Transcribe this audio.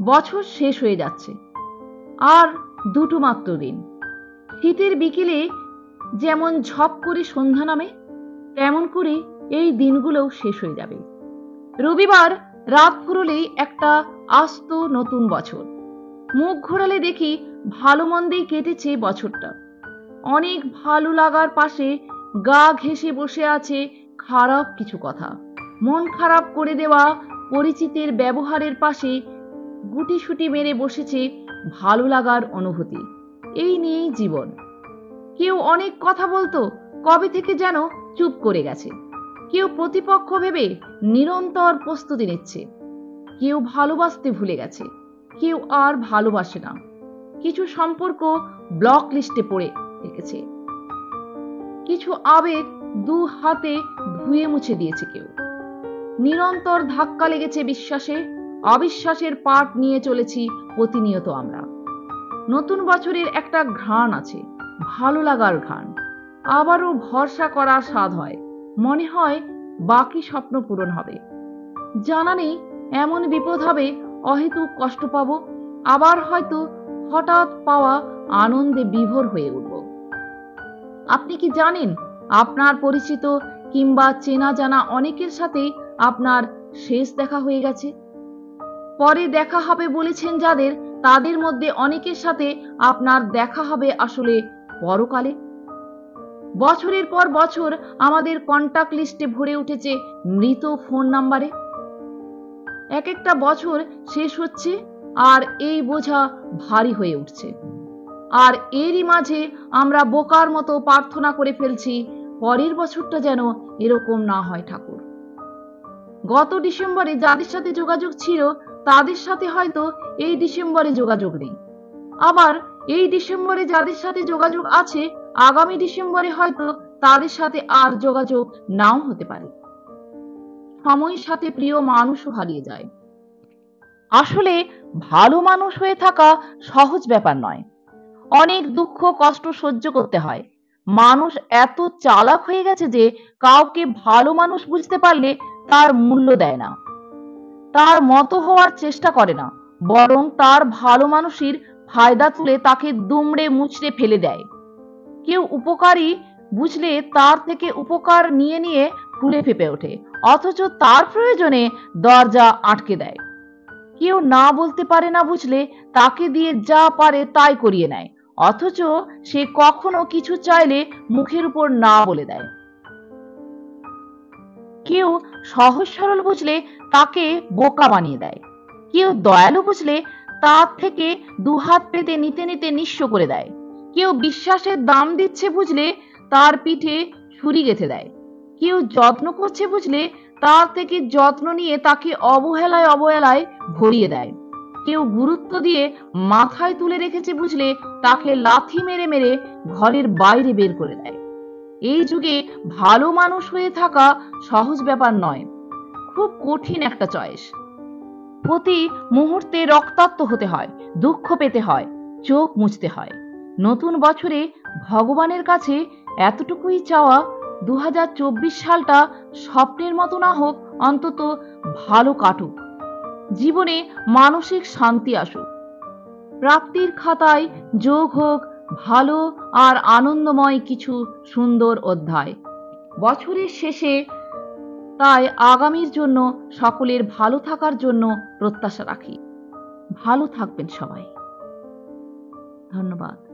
বছর শেষ হয়ে যাচ্ছে, আর দুটো মাত্র দিন। শীতের বিকেলে যেমন ঝপ করে সন্ধ্যা নামে, তেমন করে এই দিনগুলোও শেষ হয়ে যাবে। রবিবার রাত ফুরলেই একটা আস্ত নতুন বছর। মুখ ঘোরালে দেখি ভালো মন্দেই কেটেছে বছরটা। অনেক ভালো লাগার পাশে গা ঘেঁষে বসে আছে খারাপ কিছু কথা। মন খারাপ করে দেওয়া পরিচিতের ব্যবহারের পাশে গুটিসুটি মেরে বসেছে ভালো লাগার অনুভূতি। এই নিয়েই জীবন। কেউ অনেক কথা বলতো, কবে থেকে যেন চুপ করে গেছে। কেউ প্রতিপক্ষ ভেবে নিরন্তর প্রস্তুতি নিচ্ছে। কেউ ভালোবাসতে ভুলে গেছে, কেউ আর ভালোবাসে না। কিছু সম্পর্ক ব্লক লিস্টে পড়ে রেখেছে। কিছু আবেগ দু হাতে ধুয়ে মুছে দিয়েছে কেউ। নিরন্তর ধাক্কা লেগেছে বিশ্বাসে, অবিশ্বাসের পাট নিয়ে চলেছি প্রতিনিয়ত আমরা। নতুন বছরের একটা ঘ্রাণ আছে, ভালো লাগার ঘ্রাণ। আবারও ভরসা করার স্বাদ হয়, মনে হয় বাকি স্বপ্ন পূরণ হবে। জানা নেই এমন বিপদ হবে, অহেতুক কষ্ট পাবো, আবার হয়তো হঠাৎ পাওয়া আনন্দে বিভোর হয়ে উঠব। আপনি কি জানেন আপনার পরিচিত কিংবা চেনা জানা অনেকের সাথে আপনার শেষ দেখা হয়ে গেছে? পরে দেখা হবে বলেছেন যাদের, তাদের মধ্যে অনেকের সাথে আপনার দেখা হবে আসলে পরকালে। বছরের পর বছর আমাদের কন্টাক্ট লিস্টে ভরে উঠেছে মৃত ফোন নাম্বারে। এক একটা বছর শেষ হচ্ছে আর এই বোঝা ভারী হয়ে উঠছে। আর এরই মাঝে আমরা বোকার মতো প্রার্থনা করে ফেলছি, পরের বছরটা যেন এরকম না হয় ঠাকুর। গত ডিসেম্বরে যাদের সাথে যোগাযোগ ছিল তাদের সাথে হয়তো এই ডিসেম্বরে যোগাযোগ নেই। আবার এই ডিসেম্বরে যাদের সাথে যোগাযোগ আছে, আগামী ডিসেম্বরে হয়তো তাদের সাথে আর যোগাযোগ নাও হতে পারে। সময়ের সাথে প্রিয় মানুষও হারিয়ে যায়। আসলে ভালো মানুষ হয়ে থাকা সহজ ব্যাপার নয়। অনেক দুঃখ কষ্ট সহ্য করতে হয়। মানুষ এত চালাক হয়ে গেছে যে কাউকে ভালো মানুষ বুঝতে পারলে তার মূল্য দেয় না, তার মতো হওয়ার চেষ্টা করে না, বরং তার ভালো মানুষের ফায়দা তুলে তাকে দুমড়ে মুচড়ে ফেলে দেয়। কেউ উপকারী বুঝলে তার থেকে উপকার নিয়ে নিয়ে ফুলে ফেপে ওঠে, অথচ তার প্রয়োজনে দরজা আটকে দেয়। কেউ না বলতে পারে না বুঝলে তাকে দিয়ে যা পারে তাই করিয়ে নেয়, অথচ সে কখনো কিছু চাইলে মুখের উপর না বলে দেয়। কেউ সহজ সরল বুঝলে তাকে বোকা বানিয়ে দেয়। কেউ দয়ালু বুঝলে তার থেকে দুহাত পেতে নিতে নিতে নিঃস্ব করে দেয়। কেউ বিশ্বাসের দাম দিচ্ছে বুঝলে তার পিঠে ছুরি গেঁথে দেয়। কেউ যত্ন করছে বুঝলে তার থেকে যত্ন নিয়ে তাকে অবহেলায় অবহেলায় ভরিয়ে দেয়। কেউ গুরুত্ব দিয়ে মাথায় তুলে রেখেছে বুঝলে তাকে লাথি মেরে মেরে ঘরের বাইরে বের করে দেয়। এই যুগে ভালো মানুষ হয়ে থাকা সহজ ব্যাপার নয়, খুব কঠিন একটা চয়েস। প্রতি মুহূর্তে রক্তাক্ত হতে হয়, দুঃখ পেতে হয়, চোখ মুছতে হয়। নতুন বছরে ভগবানের কাছে এতটুকুই চাওয়া, 2024 সালটা স্বপ্নের মতো না হোক, অন্তত ভালো কাটুক। জীবনে মানসিক শান্তি আসুক। প্রাপ্তির খাতায় যোগ হোক ভালো আর আনন্দময় কিছু সুন্দর অধ্যায় বছরের শেষে। তাই আগামীর জন্য সকলের ভালো থাকার জন্য প্রত্যাশা রাখি। ভালো থাকবেন সবাই। ধন্যবাদ।